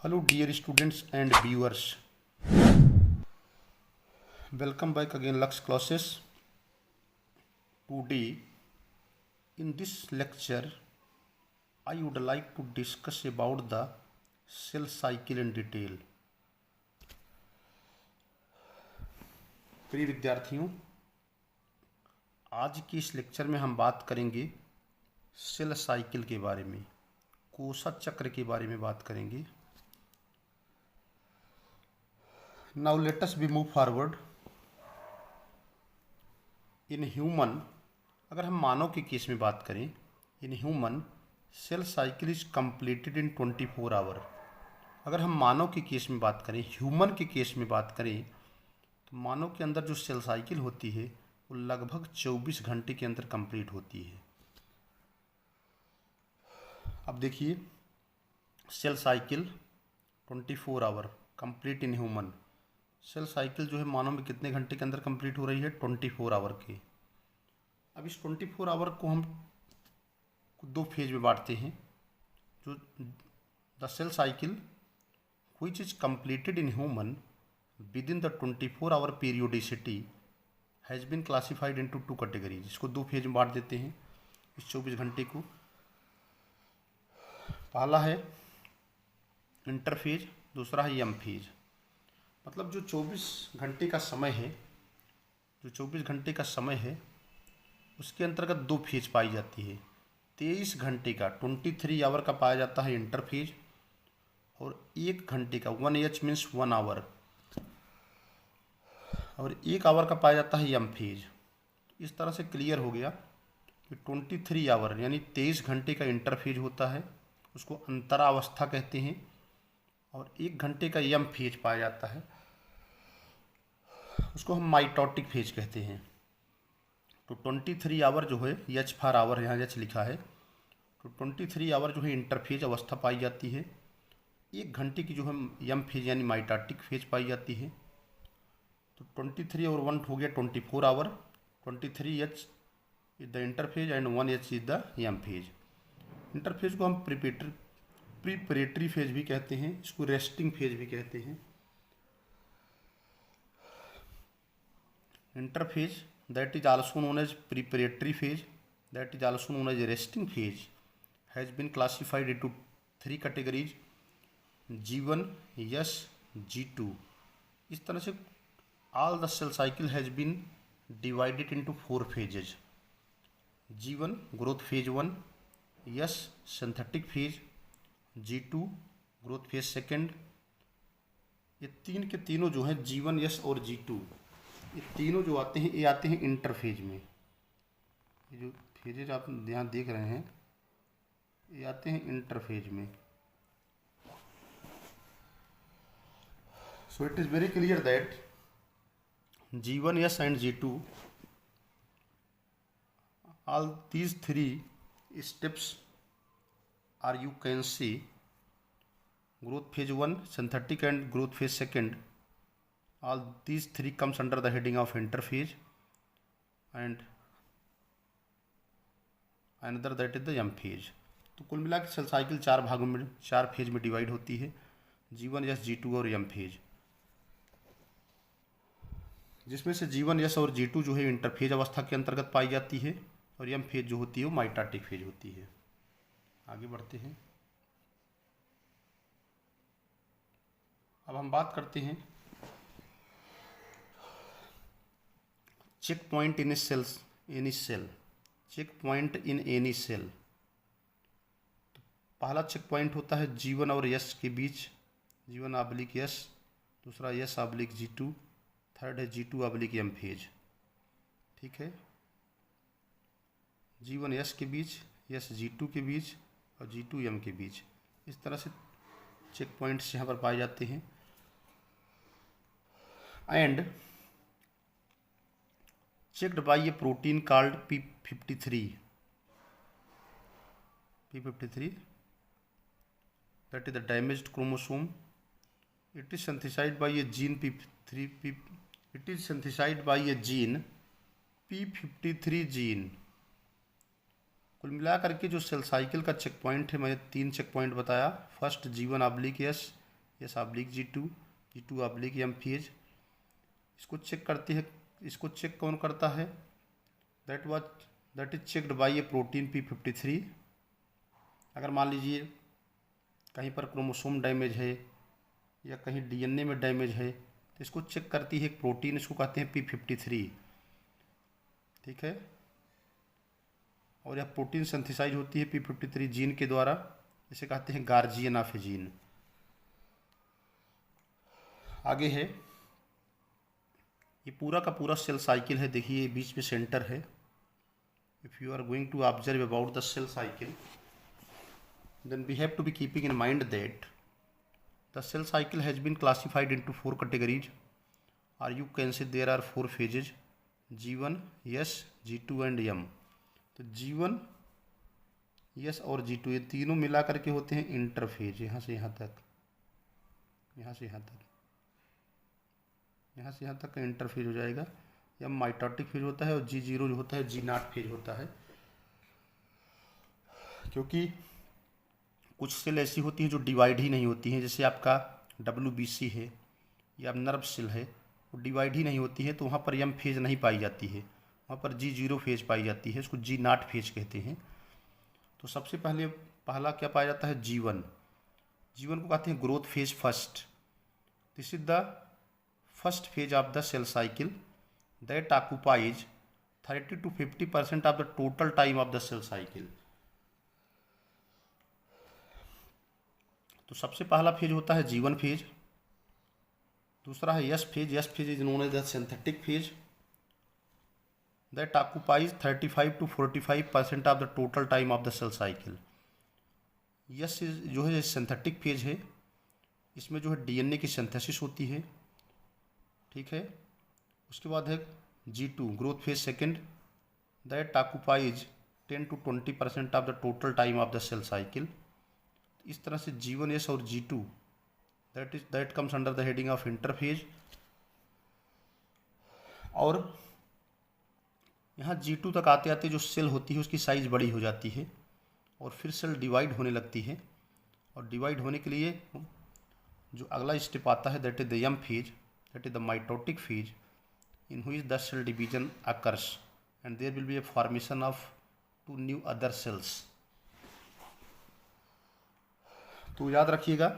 Hello dear students and viewers, welcome back again Lux classes. Today in this lecture I would like to discuss about the cell cycle in detail. प्रिय विद्यार्थियों, आज के इस lecture में हम बात करेंगे सेल साइकिल के बारे में, कोशा चक्र के बारे में बात करेंगे. Now let us be move forward. In human, अगर हम मानव के केस में बात करें, in human cell cycle is completed in 24 hour. अगर हम मानव के केस में बात करें, ह्यूमन के केस में बात करें, तो मानव के अंदर जो सेल साइकिल होती है वो लगभग 24 घंटे के अंदर कंप्लीट होती है. अब देखिए, cell cycle 24 hour complete in human. Cell cycle जो है मानव में कितने घंटे के अंदर कंप्लीट हो रही है? 24 आवर के. अब इस 24 आवर को हम दो फेज में बांटते हैं. जो the cell cycle which is completed in human within the 24 hour periodicity has been classified into two categories. इसको दो फेज में बांट देते हैं इस 24 घंटे को. पहला है इंटरफेज, दूसरा है एम फेज. मतलब जो 24 घंटे का समय है, जो 24 घंटे का समय है उसके अंतर्गत दो फेज पाई जाती है. 23 घंटे का 23 आवर का पाया जाता है इंटरफेज, और 1 घंटे का 1H मीन्स 1 आवर, और 1 आवर का पाया जाता है एम फेज. इस तरह से क्लियर हो गया कि 23 आवर यानी 23 घंटे का इंटरफेज होता है, उसको अंतरावस्था कहते हैं, और 1 घंटे का एम फेज पाया जाता है, उसको हम माइटोटिक फेज कहते हैं. तो 23 आवर जो है, एच फॉर आवर यहाँ एच लिखा है, तो 23 आवर जो है इंटरफेज अवस्था पाई जाती है. 1 घंटे की जो है एम फेज यानी माइटोटिक फेज पाई जाती है. तो 23 और 1 हो गया 24 hour. 23H is the interphase and 1H is the M phase. Interphase को हम प्रीपरेटरी फेज भी कहते हैं, इसको रेस्टिंग फेज भी कहते हैं. Interphase that is also known as preparatory phase, that is also known as resting phase, has been classified into 3 categories: G1, S, G2. इस तरह से all the cell cycle has been divided into 4 phases: G1 growth phase 1, S synthetic phase, G2 growth phase 2. ये तीन के तीनों जो हैं G1, S और G2, ये तीनों जो आते हैं ये आते हैं इंटरफेज में. ये जो फेजेज आप यहाँ देख रहे हैं ये आते हैं इंटरफेज में. सो it is very clear that G1S and G2, all these 3 steps are, you can see, growth phase 1, synthetic and growth phase 2, all these 3 comes under the heading of interphase, and another that is the M phase. तो कुल मिला के cell cycle 4 भागों में, 4 phase में divide होती है: G1, S, G2 और M फेज. जिसमें से G1, S और G2 जो है इंटरफेज अवस्था के अंतर्गत पाई जाती है, और M फेज जो होती है वो माइटोटिक फेज होती है. आगे बढ़ते हैं. अब हम बात करते हैं check point in any cell. Check point in any cell. तो पहला चेक पॉइंट होता है G1 और S के बीच, G1/S, दूसरा S/G2, थर्ड है G2/M फेज. ठीक है, G1 S के बीच, S G2 के बीच और G2 M के बीच. इस तरह से चेक पॉइंट्स यहाँ पर पाए जाते हैं. And checked by a protein called P53, that is the damaged chromosome. It is synthesized by a gene P53 gene. कुल मिला करके जो सेल साइकिल का चेक पॉइंट है, मैंने 3 चेक पॉइंट बताया. First G1/S, yes oblique G2, G2 oblique M phase. इसको check करती है, इसको चेक कौन करता है? That is checked by A protein P53। अगर मान लीजिए कहीं पर क्रोमोसोम डैमेज है या कहीं DNA में डैमेज है तो इसको चेक करती है एक प्रोटीन, इसको कहते हैं P53, ठीक है। और यह प्रोटीन सिंथेसाइज होती है P53 जीन के द्वारा, इसे कहते हैं गार्जियन ऑफ ए जीन। आगे है, ये पूरा का पूरा सेल साइकिल है। देखिए बीच में सेंटर है। If you are going to observe about the cell cycle, then we have to be keeping in mind that the cell cycle has been classified into 4 categories, or you can say there are 4 phases: G1, S, G2 and M। तो G1, S और G2 ये तीनों मिला करके होते हैं interphase. यहाँ से यहाँ तक, यहाँ से यहाँ तक, यहाँ से यहाँ तक का इंटरफेज हो जाएगा। M माइटोटिक फेज होता है और G0 जो होता है G0 फेज होता है। क्योंकि कुछ सेल ऐसी होती हैं जो डिवाइड ही नहीं होती हैं, जैसे आपका WBC है या नर्व सेल है, वो डिवाइड ही नहीं होती है, तो वहाँ पर M फेज नहीं पाई जाती है, वहाँ पर G0 फेज पाई जाती है, इसको G0 फेज कहते हैं। तो सबसे पहला क्या पाया जाता है? G1। G1 को कहते हैं growth phase first. This is the first phase of the cell cycle that occupies 30 to 50% of the total time of the cell cycle. तो सबसे पहला फेज होता है G1 फेज। दूसरा है S phase. S phase is known as the synthetic phase that occupies 35 to 45% of the total time of the cell cycle. S जो है synthetic phase है, इसमें जो है DNA की सिंथेसिस होती है, ठीक है। उसके बाद है G2 growth phase second that occupies 10 to 20% of the total time of the cell cycle. इस तरह से G1S और G2 that comes under the heading of interphase. और यहाँ G2 तक आते आते जो सेल होती है उसकी साइज बड़ी हो जाती है और फिर सेल डिवाइड होने लगती है। और डिवाइड होने के लिए जो अगला स्टेप आता है that is the M phase, that is the mitotic phase in which the cell division occurs and there will be a formation of 2 new other cells. तो याद रखिएगा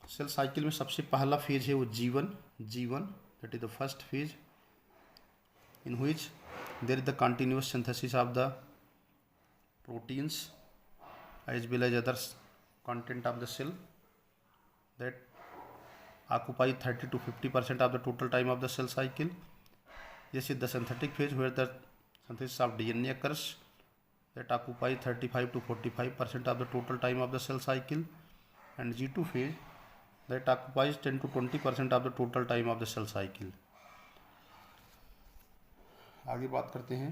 सेल साइकिल में सबसे पहला फेज है वो G1 that is the first phase in which there is the continuous synthesis of the proteins as well as other content of the cell that occupy 30 to 50% of the total time of the cell cycle. This is the synthetic phase where the synthesis of DNA occurs that occupy 35 to 45% of the total time of the cell cycle, and G2 phase that occupies 10 to 20% of the total time of the cell cycle। आगे बात करते हैं,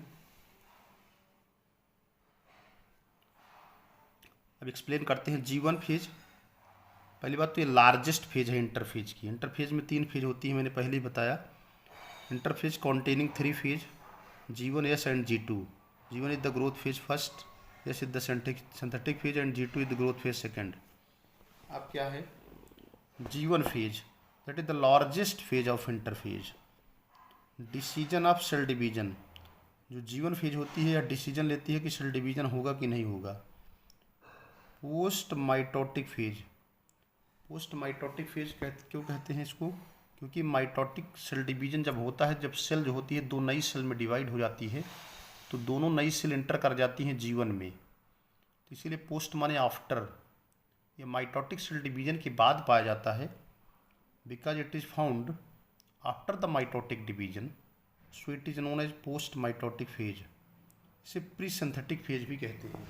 अब explain करते हैं G1 phase. पहली बात तो ये लार्जेस्ट फेज है इंटरफेज की। इंटरफेज में 3 फेज होती है, मैंने पहले ही बताया। Interphase containing 3 phase G1S and G2। G1 is the growth phase first, S is the synthetic phase and G2 is the growth phase second. अब क्या है G1 phase, that is the largest phase of interphase. Decision of cell division, जो G1 phase होती है या decision लेती है कि सेल डिवीजन होगा कि नहीं होगा। Post mitotic phase, post mitotic phase क्यों कहते हैं इसको? क्योंकि माइटोटिक सेल डिवीजन जब होता है, जब सेल जो होती है 2 नई सेल में डिवाइड हो जाती है, तो दोनों नई सेल इंटर कर जाती हैं G1 में, तो इसीलिए पोस्ट माने आफ्टर। ये माइटोटिक सेल डिवीजन के बाद पाया जाता है, because it is found after the mitotic division, so it is known as post mitotic phase. इसे प्री सिंथेटिक फेज भी कहते हैं।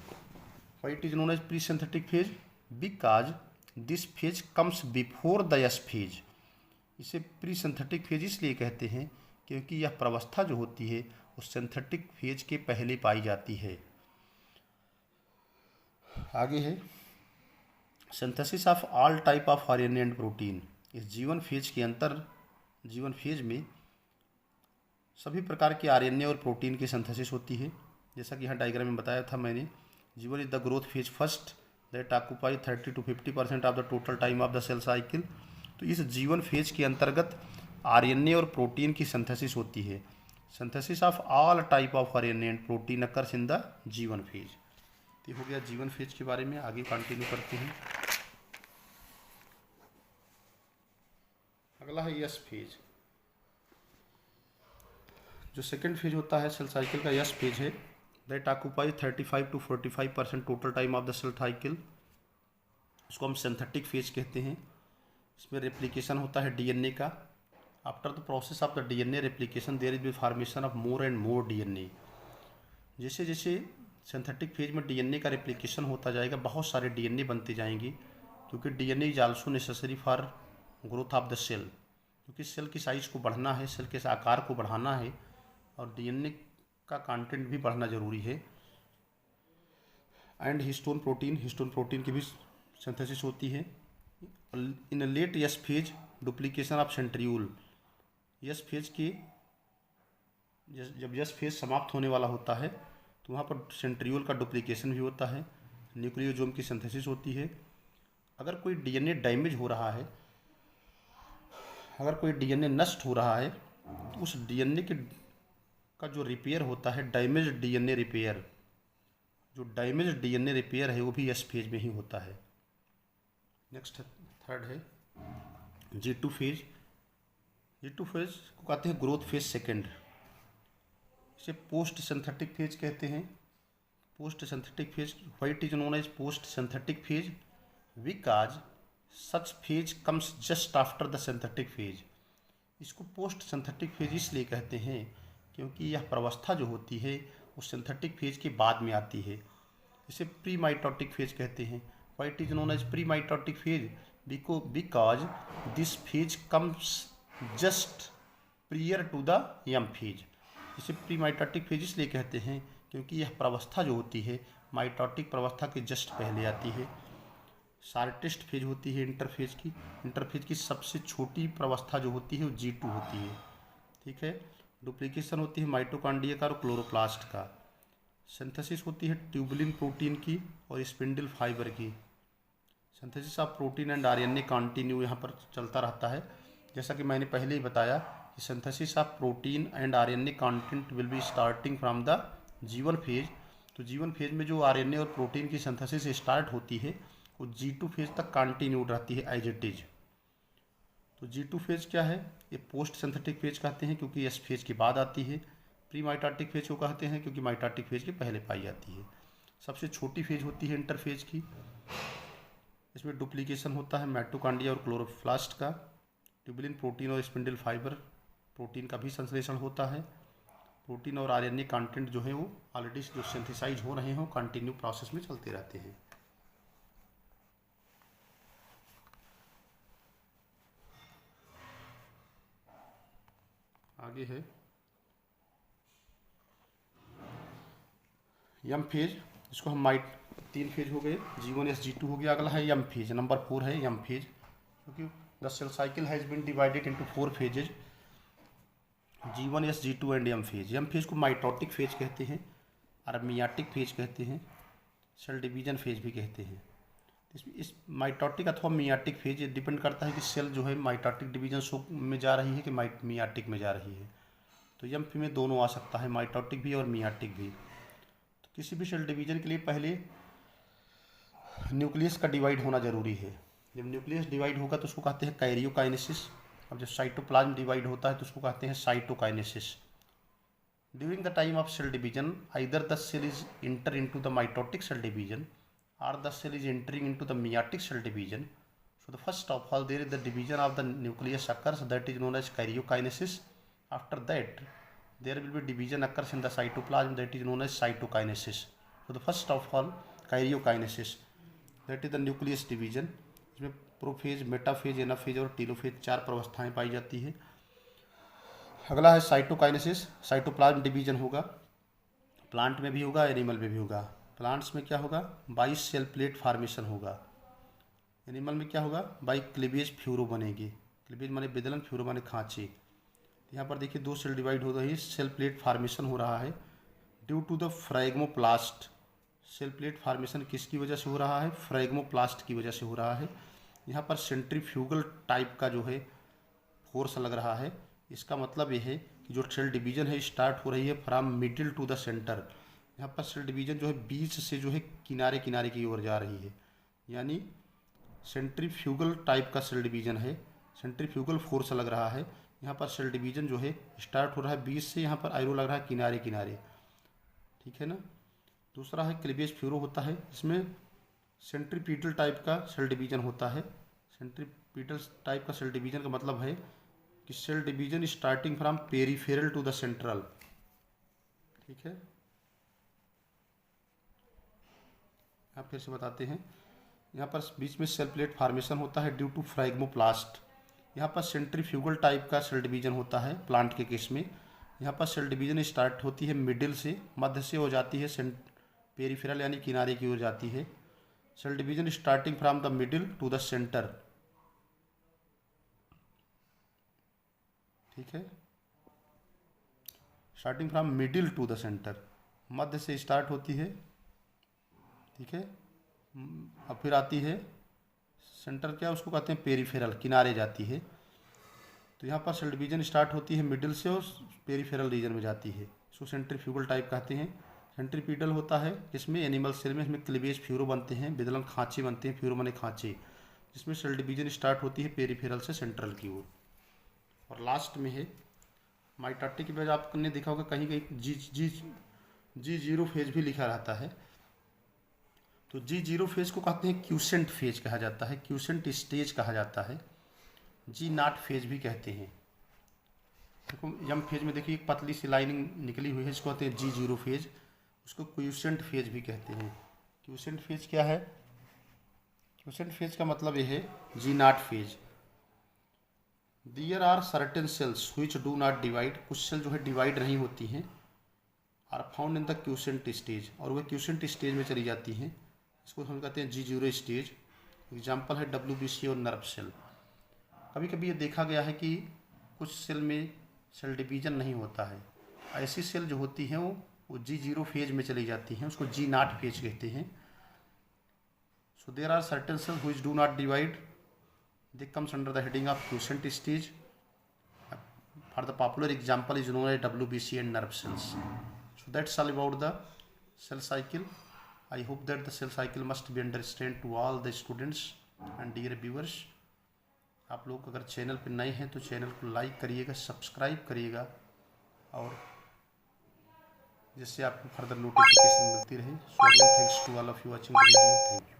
Why it is known as pre synthetic phase? Because this phase comes before the S phase. इसे pre synthetic phase इसलिए कहते हैं क्योंकि यह प्रवस्था जो होती है उस सिंथेटिक फेज के पहले पाई जाती है। आगे है synthesis of all type of RNA and protein. इस G1 फेज के G1 फेज में सभी प्रकार के RNA और प्रोटीन की सिंथेसिस होती है, जैसा कि यहाँ डायग्राम में बताया था मैंने। G1 is the growth phase first that occupy 30 to 50% of the total time of the cell cycle, तो इस G1 फेज के अंतर्गत आरएनए और प्रोटीन की सिंथेसिस होती है। Synthesis of all type of RNA and protein occurs in the G1 phase. तो हो गया G1 फेज के बारे में। आगे कंटिन्यू करते हैं। अगला है यस फेज। जो सेकेंड फेज होता है सेल साइकिल का, यस फेज है, that occupies 35 to 45% total time of the cell cycle. इसको हम सिंथेटिक फेज कहते हैं। इसमें रेप्लिकेशन होता है डीएनए का। After the process of the DNA replication there is be formation of more and more DNA. जैसे जैसे सिंथेटिक फेज में डीएनए का रेप्लिकेशन होता जाएगा, बहुत सारे डीएनए बनते जाएंगे, क्योंकि DNA is also necessary for growth of the cell. क्योंकि सेल की साइज को बढ़ना है, सेल के आकार को बढ़ाना है, और डीएनए का कंटेंट भी बढ़ना जरूरी है। एंड हिस्टोन प्रोटीन की भी सिंथेसिस होती है। In late S phase duplication of centriole. S phase की जब यस फेज समाप्त होने वाला होता है तो वहाँ पर सेंट्रियोल का डुप्लीकेशन भी होता है, न्यूक्लियोसोम की सिंथेसिस होती है। अगर कोई डीएनए डैमेज हो रहा है, अगर कोई डीएनए नष्ट हो रहा है, तो उस डीएनए का जो रिपेयर होता है, डैमेज डीएनए रिपेयर, जो डैमेज डीएनए रिपेयर है वो भी यस फेज में ही होता है। नेक्स्ट थर्ड है G2 फेज। G2 फेज को कहते हैं ग्रोथ फेज सेकेंड। इसे पोस्ट सिंथेटिक फेज कहते हैं। Post synthetic phase, why it is known as post synthetic phase, because such phase comes just after the synthetic phase. इसको post synthetic phase इसलिए कहते हैं क्योंकि यह प्रवस्था जो होती है वो सिंथेटिक फेज के बाद में आती है। इसे प्री माइटोटिक फेज कहते हैं। Why it is known as pre mitotic phase, because this phase comes just prior to the M phase. इसे प्री माइटोटिक फेज इसलिए कहते हैं क्योंकि यह प्रवस्था जो होती है माइटोटिक प्रवस्था के जस्ट पहले आती है। शार्टेस्ट फेज होती है इंटरफेज की। इंटरफेज की सबसे छोटी प्रवस्था जो होती है वो G2 होती है। ठीक है। डुप्लीकेशन होती है माइटोकॉन्ड्रिया का और क्लोरोप्लास्ट का। सिंथेसिस होती है ट्यूबुलिन प्रोटीन की और स्पिंडल फाइबर की। Synthesis of protein and RNA continue यहाँ पर चलता रहता है। जैसा कि मैंने पहले ही बताया कि synthesis of protein and RNA content will be starting from the G1 phase. तो G1 फेज में जो आरएनए और प्रोटीन की सिंथेसिस स्टार्ट होती है वो G2 फेज तक कंटिन्यूड रहती है एज इट इज। तो G2 फेज क्या है? ये पोस्ट सिंथेटिक फेज कहते हैं क्योंकि एस फेज के बाद आती है। प्री माइटोटिक फेज को कहते हैं क्योंकि माइटोटिक फेज के पहले पाई जाती है। सबसे छोटी फेज होती है इंटरफेज की। इसमें डुप्लीकेशन होता है माइटोकॉन्ड्रिया और क्लोरोप्लास्ट का। ट्यूबुलिन प्रोटीन और स्पिंडल फाइबर प्रोटीन का भी संश्लेषण होता है। प्रोटीन और आरएनए कंटेंट जो है वो ऑलरेडी जो सिंथेसाइज हो रहे हैं कंटिन्यू प्रोसेस में चलते रहते हैं। आगे है यम फेज। इसको हम तीन फेज हो गए, G1 S G2 हो गया। अगला है यम फेज, नंबर 4 है यम फेज। क्योंकि the cell cycle has been divided into 4 phases, G1 S G2 and M phase. M phase को माइटोटिक फेज कहते हैं और मियाटिक फेज कहते हैं, सेल डिवीजन फेज भी कहते हैं। इस माइटोटिक अथवा मियाटिक फेज ये डिपेंड करता है कि सेल जो है माइटोटिक डिवीजन में जा रही है कि मियाटिक में जा रही है। तो यम में दोनों आ सकता है, माइटोटिक भी और मियाटिक भी। तो किसी भी सेल डिवीजन के लिए पहले न्यूक्लियस का डिवाइड होना जरूरी है। जब न्यूक्लियस डिवाइड होगा तो उसको कहते हैं कैरियोकाइनेसिस, और जब साइटोप्लाज्म डिवाइड होता है तो उसको कहते हैं cytokinesis. During the time of cell division either the cell is enter into the mitotic cell division or the cell is entering into the meiotic cell division. So the first of all there is the division of the nucleus occurs, that is known as karyokinesis. After that there will be division occurs in the cytoplasm, that is known as cytokinesis. So the first of all karyokinesis, that is the nucleus division. इसमें prophase, metaphase, anaphase और telophase 4 प्रवस्थाएं पाई जाती है। अगला है cytokinesis. Cytoplasm division होगा, plant में भी होगा, एनिमल में भी होगा। प्लांट्स में क्या होगा? बाई सेल प्लेट फार्मेशन होगा। एनिमल में क्या होगा? बाई क्लीवेज फ्यूरो बनेगी। क्लीवेज माने बेदलन, फ्यूरो माने खांची। यहाँ पर देखिए 2 सेल डिवाइड हो रही है, सेल प्लेट फार्मेशन हो रहा है due to the phragmoplast. Cell plate formation किसकी वजह से हो रहा है? फ्रैग्मोप्लास्ट की वजह से हो रहा है। यहाँ पर सेंट्रीफ्यूगल टाइप का जो है फोर्स लग रहा है। इसका मतलब ये है कि जो सेल डिवीजन है स्टार्ट हो रही है from middle to the center. यहाँ पर सेल डिवीजन जो है बीच से जो है किनारे किनारे की ओर जा रही है, यानी सेंट्रीफ्यूगल टाइप का सेल डिवीजन है, सेंट्रीफ्यूगल फोर्स लग रहा है। यहाँ पर सेल डिवीजन जो है स्टार्ट हो रहा है बीच से, यहाँ पर एरो लग रहा है किनारे किनारे, ठीक है ना। दूसरा है क्लीवेज फ्यूरो होता है, इसमें सेंट्रीपीटल टाइप का सेल डिवीजन होता है। सेंट्रीपीटल टाइप का सेल डिवीजन का मतलब है कि cell division starting from peripheral to the central, ठीक है। आप फिर से बताते हैं, यहाँ पर बीच में सेल प्लेट फॉर्मेशन होता है ड्यू टू फ्रैग्मोप्लास्ट। यहाँ पर सेंट्रीफ्यूगल टाइप का सेल डिवीजन होता है प्लांट के केस में। यहाँ पर सेल डिवीजन स्टार्ट होती है मिडिल से, मध्य से हो जाती है पेरीफेरल यानी किनारे की ओर जाती है। Cell division starting from the middle to the centre, ठीक है। Starting from middle to the centre, मध्य से स्टार्ट होती है, ठीक है। अब फिर आती है सेंटर, क्या उसको कहते हैं पेरीफेरल, किनारे जाती है। तो यहाँ पर सेल डिवीजन स्टार्ट होती है मिडिल से और पेरीफेरल रीजन में जाती है, इसको सेंट्रीफ्यूगल टाइप कहते हैं। सेंट्रीपीटल होता है इसमें एनिमल सेल में, इसमें क्लीवेज फ्यूरो बनते हैं, विदलन खांचे बनते हैं, फ्यूरो बने खांचे, जिसमें सेल डिवीजन स्टार्ट होती है पेरीफेरल से सेंट्रल की ओर। और लास्ट में है माइटोटिक फेज। आपने देखा होगा कहीं कहीं जी जीरो फेज भी लिखा रहता है। तो जी जीरो फेज को कहते हैं क्यूसेंट फेज कहा जाता है, क्यूसेंट स्टेज कहा जाता है, जी नॉट फेज भी कहते हैं। देखो यम फेज में देखिए एक पतली सी लाइनिंग निकली हुई है, इसको कहते हैं जी जीरो फेज, उसको क्यूसेंट फेज भी कहते हैं। क्यूसेंट फेज क्या है? क्यूसेंट फेज का मतलब ये है G naught phase. There are certain cells which do not divide, कुछ सेल जो है डिवाइड नहीं होती हैं, are found in the quiescent stage, और वह क्यूसेंट स्टेज में चली जाती हैं, इसको हम कहते हैं जी जीरो स्टेज। एग्जाम्पल है WBC और नर्व सेल। कभी कभी ये देखा गया है कि कुछ सेल में सेल डिवीजन नहीं होता है, ऐसी सेल जो होती हैं वो जी जीरो फेज में चली जाती हैं, उसको जी नॉट फेज कहते हैं। So there are certain cells which do not divide, they comes under the heading of quiescent stage. For the popular example is known as WBC and nerve cells. So that's all about the cell cycle. I hope that the cell cycle must be understand to all the students and dear viewers. आप लोग अगर channel पर नए हैं तो channel को like करिएगा, subscribe करिएगा, और जिससे आपको फर्दर नोटिफिकेशन मिलती रहे। So again thanks to all of you watching the video. Thank you.